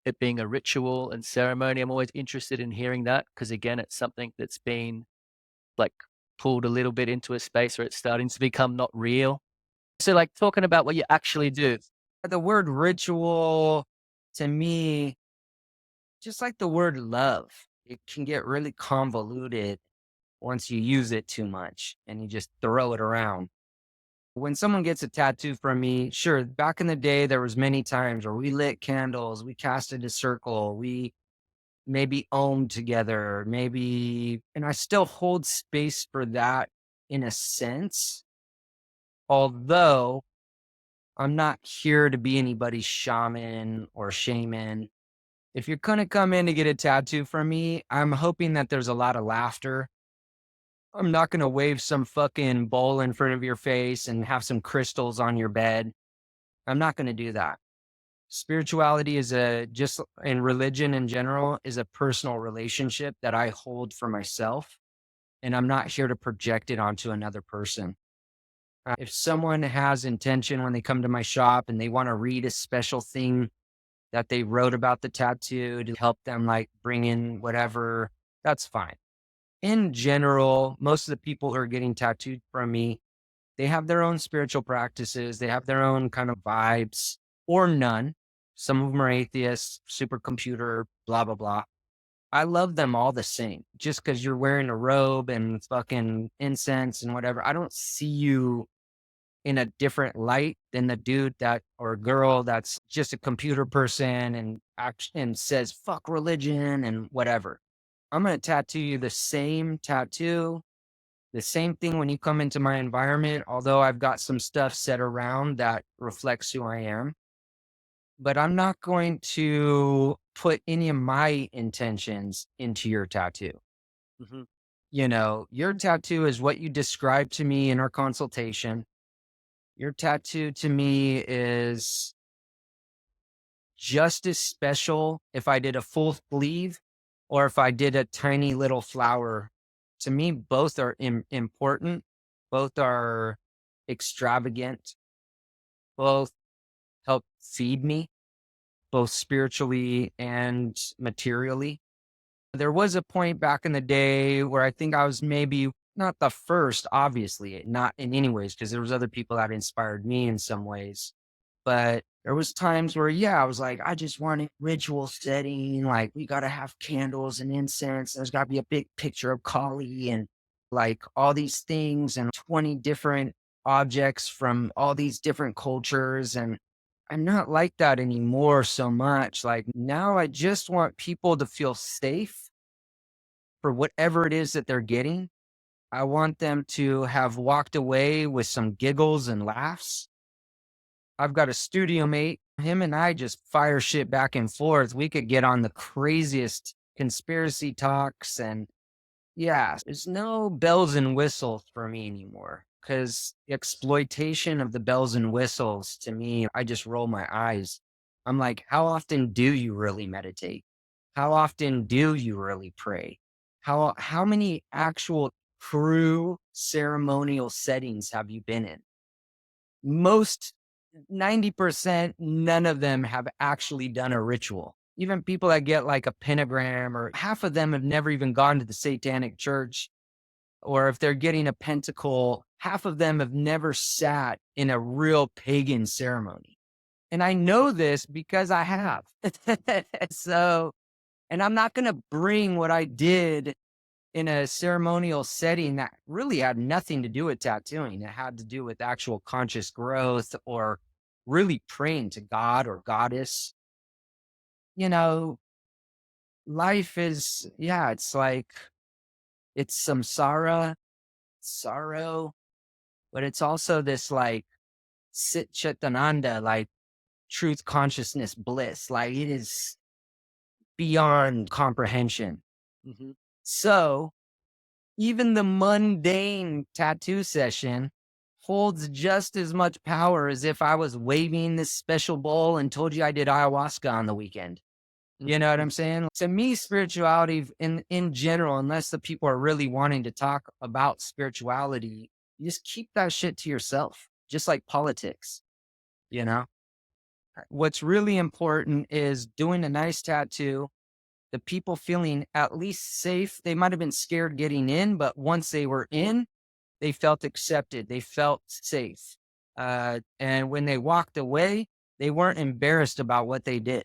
it being a ritual and ceremony. I'm always interested in hearing that because, again, it's something that's been like pulled a little bit into a space where it's starting to become not real. So, like, talking about what you actually do. The word ritual to me, just like the word love, it can get really convoluted once you use it too much and you just throw it around. When someone gets a tattoo from me, sure, back in the day, there was many times where we lit candles, we casted a circle, we maybe owned together, maybe, and I still hold space for that in a sense, although I'm not here to be anybody's shaman or shaman. If you're going to come in to get a tattoo from me, I'm hoping that there's a lot of laughter. I'm not going to wave some fucking bowl in front of your face and have some crystals on your bed. I'm not going to do that. Spirituality is just in religion in general, is a personal relationship that I hold for myself. And I'm not here to project it onto another person. If someone has intention when they come to my shop and they want to read a special thing that they wrote about the tattoo to help them like bring in whatever. That's fine. In general, most of the people who are getting tattooed from me, they have their own spiritual practices. They have their own kind of vibes or none. Some of them are atheists, supercomputer, blah, blah, blah. I love them all the same. Just because you're wearing a robe and fucking incense and whatever, I don't see you in a different light than the dude that or girl that's just a computer person and and says fuck religion and whatever. I'm going to tattoo you the same tattoo, the same thing when you come into my environment, although I've got some stuff set around that reflects who I am. But I'm not going to put any of my intentions into your tattoo. Hmm. Your tattoo is what you described to me in our consultation. Your tattoo to me is just as special if I did a full sleeve or if I did a tiny little flower. To me, both are important. Both are extravagant. Both help feed me, both spiritually and materially. There was a point back in the day where I think I was maybe not the first, obviously, not in any ways, because there was other people that inspired me in some ways. But there was times where, yeah, I was like, I just want a ritual setting. Like we got to have candles and incense. There's got to be a big picture of Kali and like all these things and 20 different objects from all these different cultures. And I'm not like that anymore so much. Like now I just want people to feel safe for whatever it is that they're getting. I want them to have walked away with some giggles and laughs. I've got a studio mate. Him and I just fire shit back and forth. We could get on the craziest conspiracy talks. And yeah, there's no bells and whistles for me anymore because exploitation of the bells and whistles to me, I just roll my eyes. I'm like, how often do you really meditate? How often do you really pray? How many actual true ceremonial settings have you been in? Most 90%, none of them have actually done a ritual. Even people that get like a pentagram, or half of them have never even gone to the satanic church. Or if they're getting a pentacle, half of them have never sat in a real pagan ceremony. And I know this because I have. So, and I'm not going to bring what I did in a ceremonial setting that really had nothing to do with tattooing. It had to do with actual conscious growth or really praying to God or goddess. You know, life is, yeah, it's like, it's sorrow, but it's also this like sit chitananda, like truth consciousness bliss. Like it is beyond comprehension. Hmm. So even the mundane tattoo session holds just as much power as if I was waving this special bowl and told you I did ayahuasca on the weekend. You know what I'm saying? To me, spirituality in general, unless the people are really wanting to talk about spirituality, you just keep that shit to yourself, just like politics, you know? What's really important is doing a nice tattoo, the people feeling at least safe. They might have been scared getting in, but once they were in, they felt accepted. They felt safe. And when they walked away, they weren't embarrassed about what they did.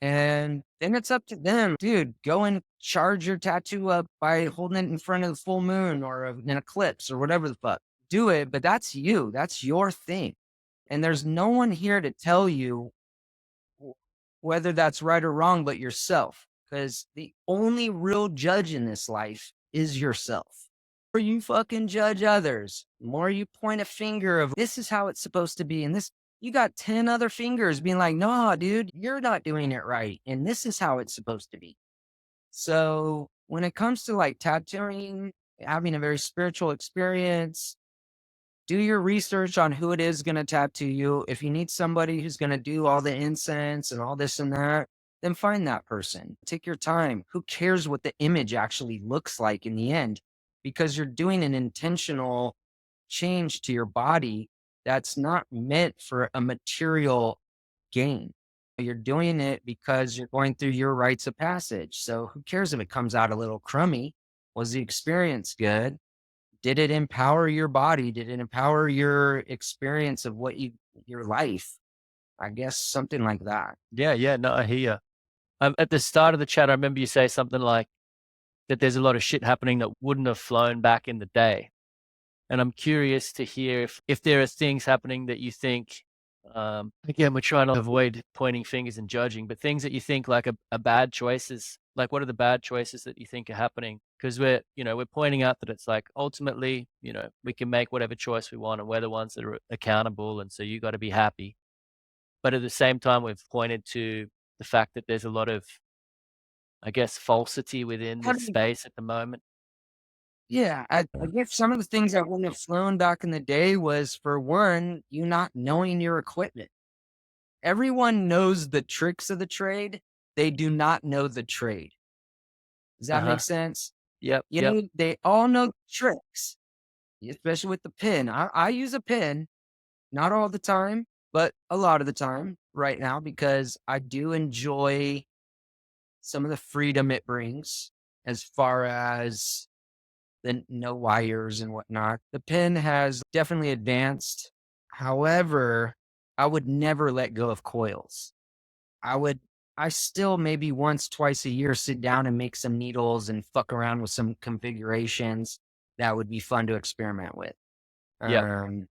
And then it's up to them, dude. Go and charge your tattoo up by holding it in front of the full moon or an eclipse or whatever the fuck. Do it, but that's you. That's your thing. And there's no one here to tell you whether that's right or wrong but yourself. Because the only real judge in this life is yourself. The more you fucking judge others, the more you point a finger of this is how it's supposed to be. And this, you got 10 other fingers being like, no, dude, you're not doing it right. And this is how it's supposed to be. So when it comes to like tattooing, having a very spiritual experience, do your research on who it is going to tattoo you. If you need somebody who's going to do all the incense and all this and that, then find that person. Take your time. Who cares what the image actually looks like in the end? Because you're doing an intentional change to your body that's not meant for a material gain. You're doing it because you're going through your rites of passage. So who cares if it comes out a little crummy? Was the experience good? Did it empower your body? Did it empower your experience of your life? I guess something like that. Yeah. No, I hear you. At the start of the chat, I remember you say something like that there's a lot of shit happening that wouldn't have flown back in the day. And I'm curious to hear if there are things happening that you think, again, we're trying to avoid pointing fingers and judging, but things that you think like are bad choices. Like, what are the bad choices that you think are happening? Because we're pointing out that it's like ultimately, we can make whatever choice we want, and we're the ones that are accountable. And so you got to be happy. But at the same time, we've pointed to the fact that there's a lot of, I guess, falsity within How this do you- space at the moment. Yeah, I guess some of the things that wouldn't have flown back in the day was, for one, you not knowing your equipment. Everyone knows the tricks of the trade. They do not know the trade. Does Uh that make huh. sense? Yep. You Yep. know, they all know tricks, especially with the pin. I use a pin, not all the time, but a lot of the time right now because I do enjoy some of the freedom it brings as far as the no wires and whatnot. The pin has definitely advanced. However, I would never let go of coils. I would I still maybe once, twice a year sit down and make some needles and fuck around with some configurations that would be fun to experiment with. Yep. Um,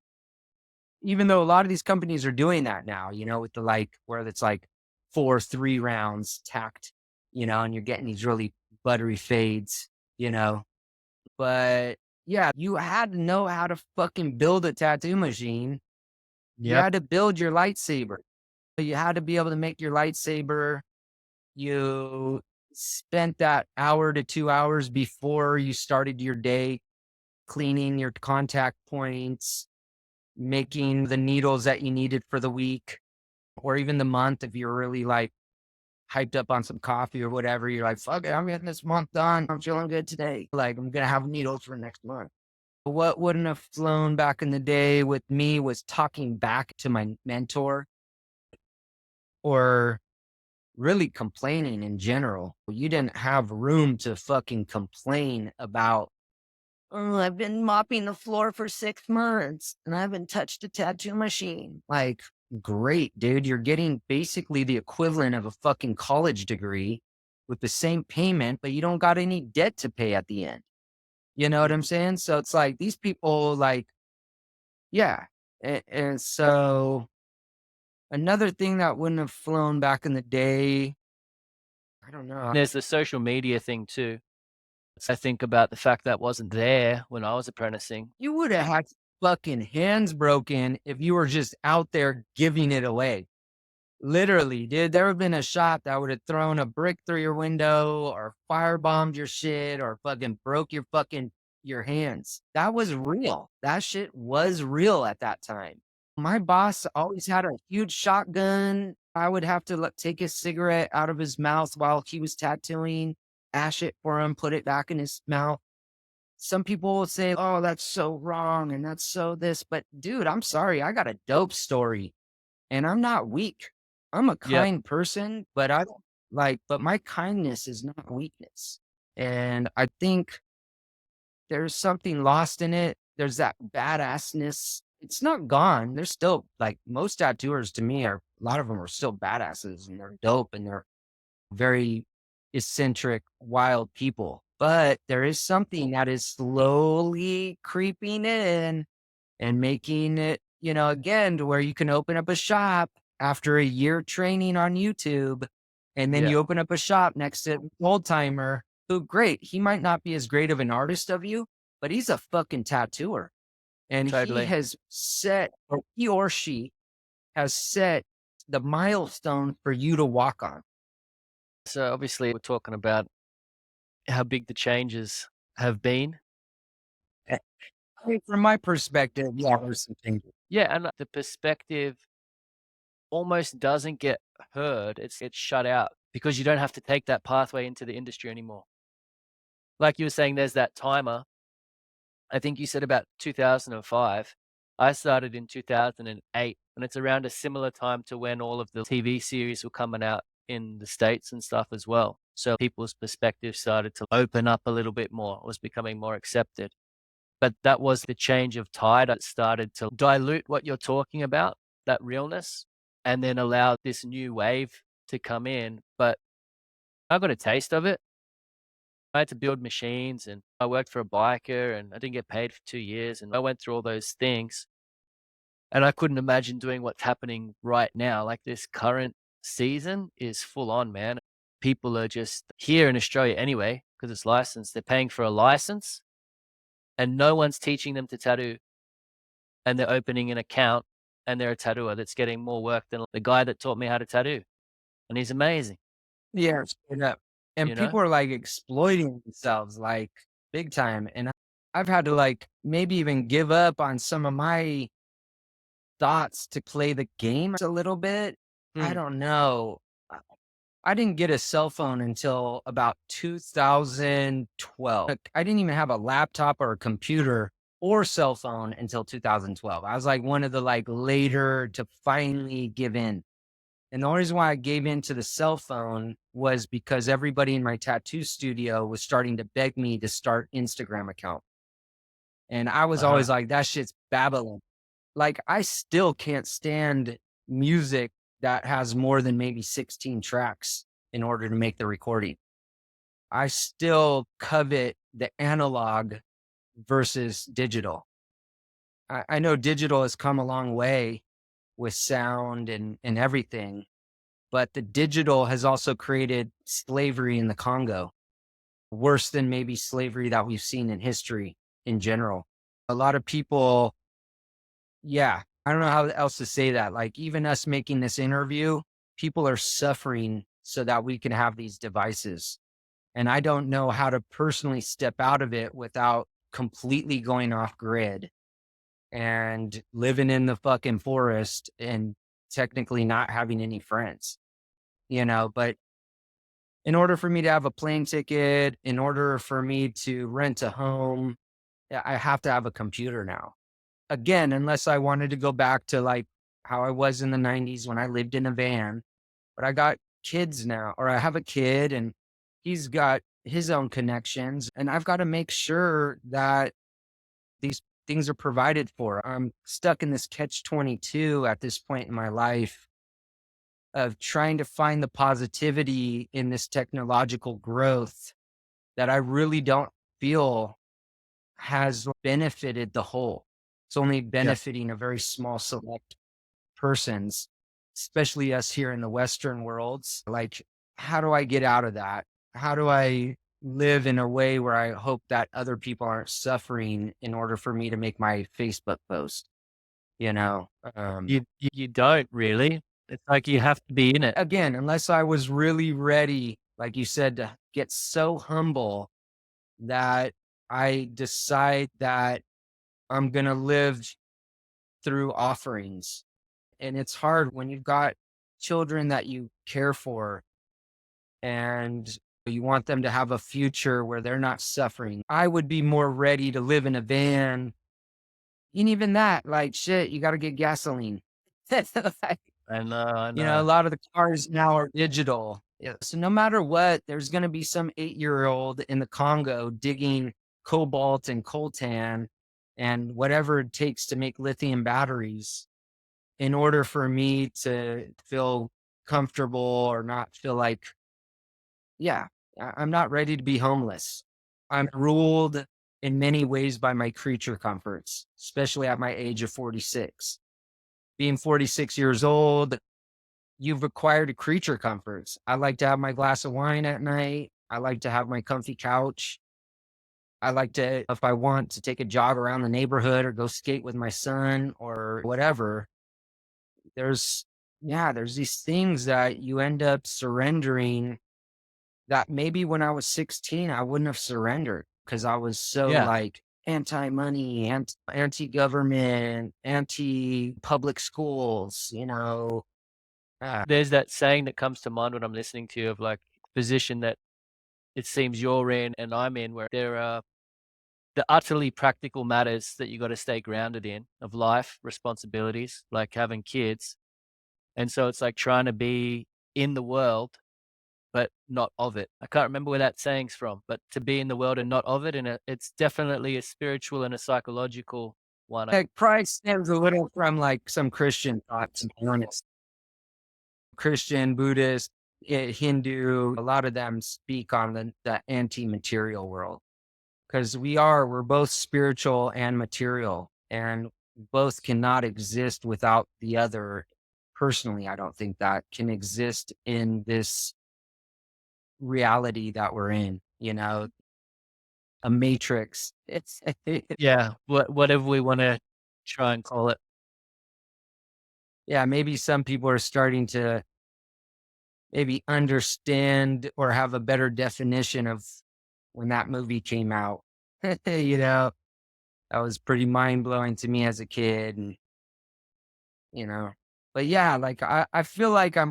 Even though a lot of these companies are doing that now, with the where it's like 4 3 rounds tacked, and you're getting these really buttery fades, you know. But yeah, you had to know how to fucking build a tattoo machine. You Yep. had to build your lightsaber. You had to be able to make your lightsaber. You spent that hour to 2 hours before you started your day cleaning your contact points, making the needles that you needed for the week or even the month. If you're really hyped up on some coffee or whatever, you're like, fuck it, I'm getting this month done. I'm feeling good today. Like, I'm going to have needles for next month. What wouldn't have flown back in the day with me was talking back to my mentor or really complaining in general. You didn't have room to fucking complain about, oh, I've been mopping the floor for 6 months and I haven't touched a tattoo machine. Like, great, dude. You're getting basically the equivalent of a fucking college degree with the same payment, but you don't got any debt to pay at the end. You know what I'm saying? So it's like these people, yeah. And so another thing that wouldn't have flown back in the day, I don't know. There's the social media thing too. So I think about the fact that wasn't there when I was apprenticing. You would have had fucking hands broken if you were just out there giving it away. Literally, dude, there would have been a shop that would have thrown a brick through your window or firebombed your shit or fucking broke your hands. That was real. That shit was real at that time. My boss always had a huge shotgun. I would have to take his cigarette out of his mouth while he was tattooing, ash it for him, put it back in his mouth. Some people will say, oh, that's so wrong and that's so this. But dude, I'm sorry. I got a dope story and I'm not weak. I'm a Yep. kind person, but I don't but my kindness is not weakness. And I think there's something lost in it. There's that badassness. It's not gone. There's still most tattooers to me a lot of them are still badasses and they're dope and they're very eccentric, wild people. But there is something that is slowly creeping in and making it, again, to where you can open up a shop after a year training on YouTube. And then Yeah. you open up a shop next to an old timer who, great, he might not be as great of an artist of you, but he's a fucking tattooer. And Totally. he or she has set the milestone for you to walk on. So obviously we're talking about how big the changes have been. I mean, from my perspective, yeah, there's some things. Yeah, and the perspective almost doesn't get heard. It's shut out because you don't have to take that pathway into the industry anymore. Like you were saying, there's that timer. I think you said about 2005. I started in 2008. And it's around a similar time to when all of the TV series were coming out in the States and stuff as well. So people's perspective started to open up a little bit more, it was becoming more accepted. But that was the change of tide that started to dilute what you're talking about, that realness, and then allow this new wave to come in. But I got a taste of it. I had to build machines and I worked for a biker and I didn't get paid for 2 years. And I went through all those things. And I couldn't imagine doing what's happening right now. Like this current season is full on, man. People are just here in Australia anyway, because it's licensed. They're paying for a license and no one's teaching them to tattoo. And they're opening an account and they're a tattooer that's getting more work than the guy that taught me how to tattoo. And he's amazing, Yeah, straight up. And you know? people are like exploiting themselves like big time. And I've had to like maybe even give up on some of my thoughts to play the game a little bit. I Mm. don't know. I didn't get a cell phone until about 2012. Like, I didn't even have a laptop or a computer or cell phone until 2012. I was like one of the like later to finally give in. And the only reason why I gave in to the cell phone was because everybody in my tattoo studio was starting to beg me to start Instagram account. And I was Uh-huh. always like, that shit's babbling. Like, I still can't stand music that has more than maybe 16 tracks in order to make the recording. I still covet the analog versus digital. I know digital has come a long way with sound and everything, but the digital has also created slavery in the Congo, worse than maybe slavery that we've seen in history in general. A lot of people, yeah, I don't know how else to say that. Like, even us making this interview, people are suffering so that we can have these devices. And I don't know how to personally step out of it without completely going off grid and living in the fucking forest and technically not having any friends, but in order for me to have a plane ticket, in order for me to rent a home, I have to have a computer now. Again, unless I wanted to go back to like how I was in the 90s when I lived in a van, but I got kids now, or I have a kid and he's got his own connections, and I've got to make sure that these things are provided for. I'm stuck in this catch 22 at this point in my life of trying to find the positivity in this technological growth that I really don't feel has benefited the whole. It's only Yeah. benefiting a very small select persons, especially us here in the Western worlds. Like, how do I get out of that? How do I live in a way where I hope that other people aren't suffering in order for me to make my Facebook post? You know, You don't really. It's like you have to be in it. again, unless I was really ready, like you said, to get so humble that I decide that I'm going to live through offerings. And it's hard when you've got children that you care for and you want them to have a future where they're not suffering. I would be more ready to live in a van. And even that, like, shit, you got to get gasoline. Like, I a know. lot of the cars now are digital. Yeah. So no matter what, there's going to be some 8-year-old in the Congo digging cobalt and coltan and whatever it takes to make lithium batteries in order for me to feel comfortable or not feel like, yeah, I'm not ready to be homeless. I'm ruled in many ways by my creature comforts, especially at my age of 46. Being 46 years old, you've acquired a creature comforts. I like to have my glass of wine at night. I like to have my comfy couch. I like to, if I want to take a jog around the neighborhood or go skate with my son or whatever, there's, yeah, there's these things that you end up surrendering that maybe when I was 16, I wouldn't have surrendered because I was so Yeah. like anti-money, anti-government, anti-public schools, There's that saying that comes to mind when I'm listening to you of like position that it seems you're in and I'm in, where there are the utterly practical matters that you got to stay grounded in of life, responsibilities, like having kids. And so it's like trying to be in the world, but not of it. I can't remember where that saying's from, but to be in the world and not of it. And it's definitely a spiritual and a psychological one. It probably stems a little from like some Christian thoughts, to be honest. Christian, Buddhist, Hindu, a lot of them speak on the anti-material world because we're both spiritual and material, and both cannot exist without the other. Personally, I don't think that can exist in this reality that we're in, a matrix. It's Yeah, whatever we want to try and call it. yeah, maybe some people are starting to maybe understand or have a better definition of when that movie came out. That was pretty mind blowing to me as a kid. And, but yeah, like I feel like I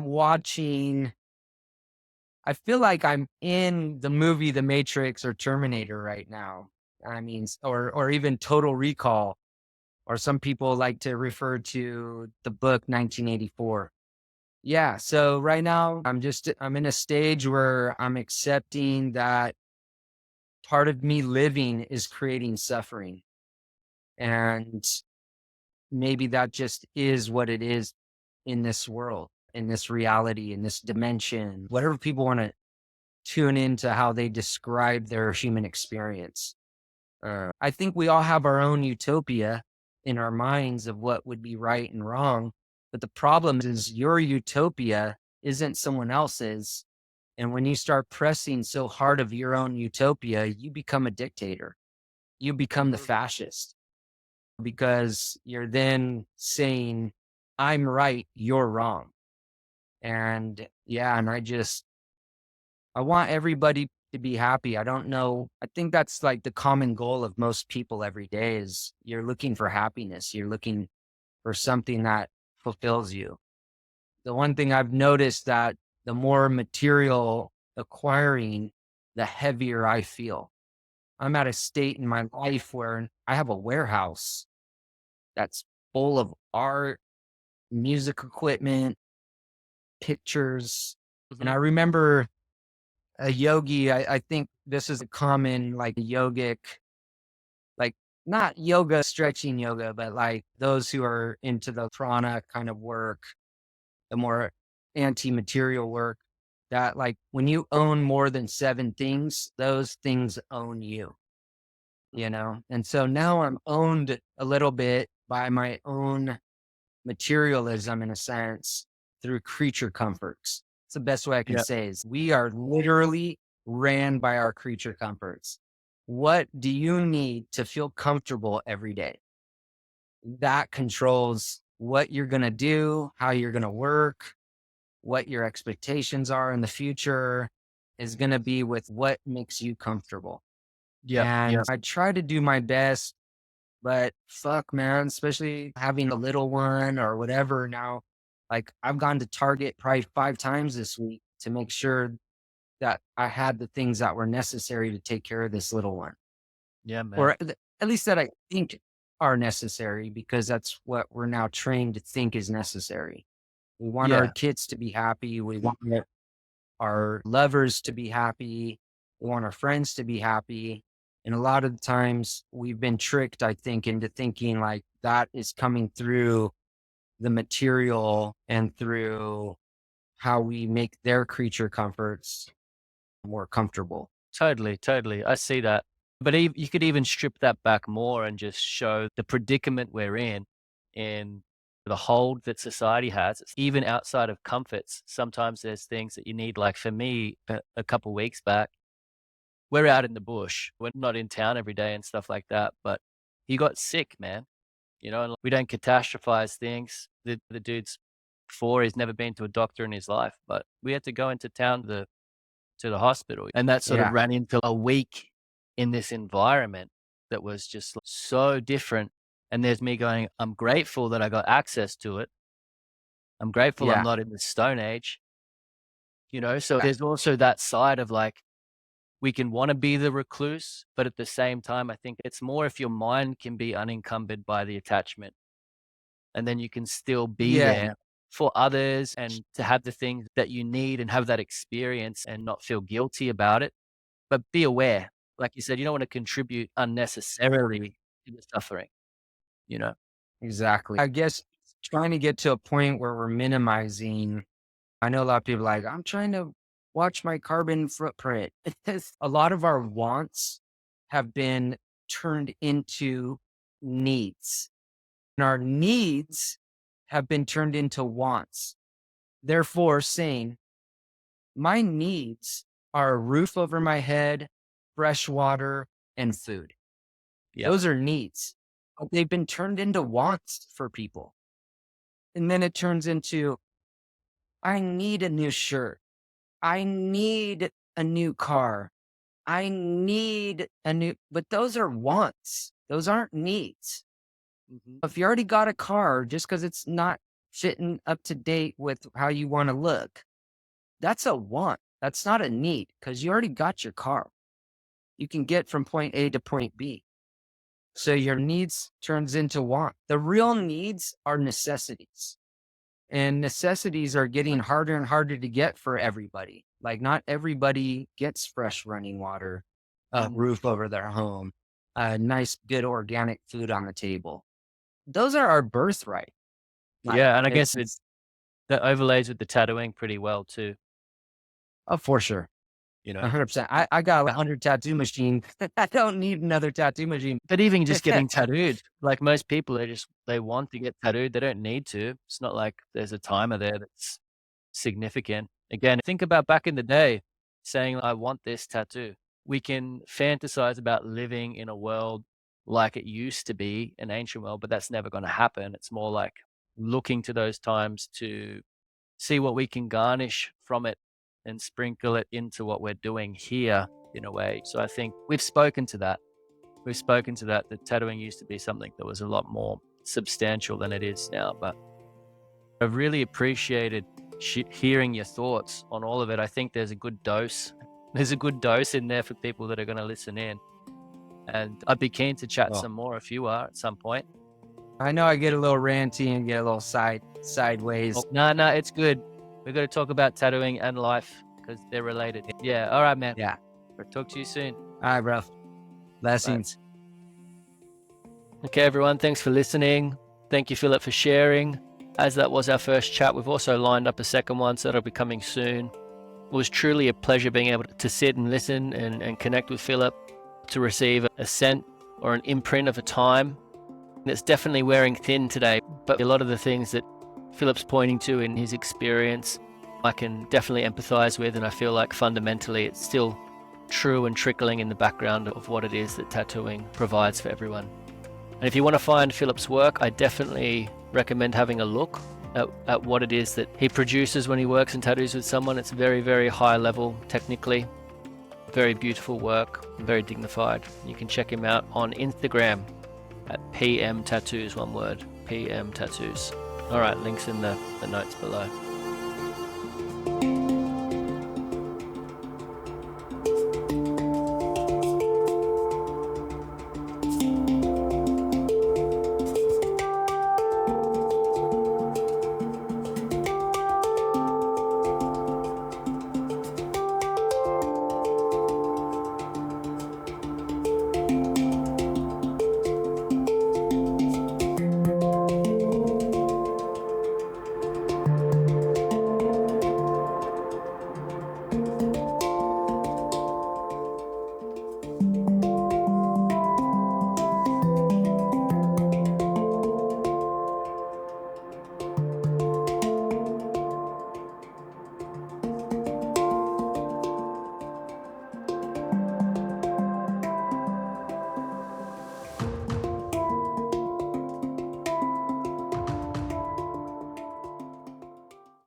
feel like I'm in the movie The Matrix or Terminator right now. I mean, or even Total Recall, or some people like to refer to the book 1984. Yeah. So right now I'm in a stage where I'm accepting that part of me living is creating suffering. And maybe that just is what it is in this world, in this reality, in this dimension, whatever people want to tune into how they describe their human experience. I think we all have our own utopia in our minds of what would be right and wrong. But the problem is your utopia isn't someone else's. And when you start pressing so hard of your own utopia, you become a dictator. You become the fascist because you're then saying, I'm right, you're wrong. And yeah, and I want everybody to be happy. I don't know. I think that's like the common goal of most people every day is you're looking for happiness. You're looking for something that fulfills you. The one thing I've noticed that the more material acquiring, the heavier I feel. I'm at a state in my life where I have a warehouse that's full of art, music equipment, pictures. And I Mhm. remember a yogi, I think this is a common like yogic, like not yoga, stretching yoga, but like those who are into the prana kind of work, the more anti-material work, that like when you own more than 7 things, those things own you. And so now I'm owned a little bit by my own materialism in a sense through creature comforts. It's the best way I can Yeah. say is we are literally ran by our creature comforts. What do you need to feel comfortable every day? That controls what you're going to do, how you're going to work, what your expectations are in the future is going to be with what makes you comfortable. Yep. And Yep. I try to do my best, but fuck, man, especially having a little one or whatever now. Like I've gone to Target probably 5 times this week to make sure that I had the things that were necessary to take care of this little one, Yeah, man. or at least that I think are necessary because that's what we're now trained to think is necessary. We want our Yeah. kids to be happy. We want our lovers to be happy. We want our friends to be happy. And a lot of the times we've been tricked, I think, into thinking like that is coming through the material and through how we make their creature comforts more comfortable. Totally. Totally. I see that. But you could even strip that back more and just show the predicament we're in the hold that society has. It's even outside of comforts. Sometimes there's things that you need. Like for me, a couple weeks back, we're out in the bush. We're not in town every day and stuff like that. But he got sick, man. And we don't catastrophize things. The dude's 4, he's never been to a doctor in his life, but we had to go into town to the hospital. And that sort of Yeah. ran into a week in this environment that was just so different. And there's me going, I'm grateful that I got access to it. I'm grateful I'm Yeah. not in the Stone Age. So Yeah. there's also that side of like, we can want to be the recluse, but at the same time, I think it's more if your mind can be unencumbered by the attachment, and then you can still be Yeah, there for others and to have the things that you need and have that experience and not feel guilty about it. But be aware, like you said, you don't want to contribute unnecessarily to the suffering, you know? exactly. I guess trying to get to a point where we're minimizing. I know a lot of people like, I'm trying to watch my carbon footprint. A lot of our wants have been turned into needs, and our needs have been turned into wants. Therefore, saying, my needs are a roof over my head, fresh water, and food. Yeah. Those are needs, but they've been turned into wants for people. And then it turns into, I need a new shirt. I need a new car. I need a new, but those are wants. Those aren't needs. Mhm. If you already got a car, just because it's not fitting up to date with how you want to look, that's a want. That's not a need because you already got your car. You can get from point A to point B. So your needs turns into want. The real needs are necessities. And necessities are getting harder and harder to get for everybody. Like not everybody gets fresh running water, a Mm. roof over their home, nice, good organic food on the table. Those are our birthright. Like Yeah, and I guess it's that overlays with the tattooing pretty well too, oh, for sure. you know? 100%. I got a 100 tattoo machine. I don't need another tattoo machine. But even just getting tattooed, like most people, they want to get tattooed. They don't need to. It's not like there's a timer there that's significant. Again, think about back in the day saying, I want this tattoo. We can fantasize about living in a world like it used to be, an ancient world, but that's never going to happen. It's more like looking to those times to see what we can garnish from it and sprinkle it into what we're doing here in a way. So I think we've spoken to that. We've spoken to that. That tattooing used to be something that was a lot more substantial than it is now. But I've really appreciated hearing your thoughts on all of it. I think there's a good dose. There's a good dose in there for people that are going to listen in. And I'd be keen to chat Well, some more if you are at some point. I know I get a little ranty and get a little sideways. Oh, no, it's good. We've got to talk about tattooing and life because they're related. Yeah. All right, man. Yeah. I'll talk to you soon. All right, bro. Blessings. Okay, everyone. Thanks for listening. Thank you, Philip, for sharing. As that was our first chat, we've also lined up a second one, so that'll be coming soon. It was truly a pleasure being able to sit and listen and connect with Philip, to receive a scent or an imprint of a time. It's definitely wearing thin today, but a lot of the things that Philip's pointing to in his experience, I can definitely empathize with, and I feel like fundamentally it's still true and trickling in the background of what it is that tattooing provides for everyone. And if you want to find Philip's work, I definitely recommend having a look at what it is that he produces when he works and tattoos with someone. It's very, very high level technically, very beautiful work, very dignified. You can check him out on Instagram at PM Tattoos, one word, PM Tattoos. All right, links in the notes below.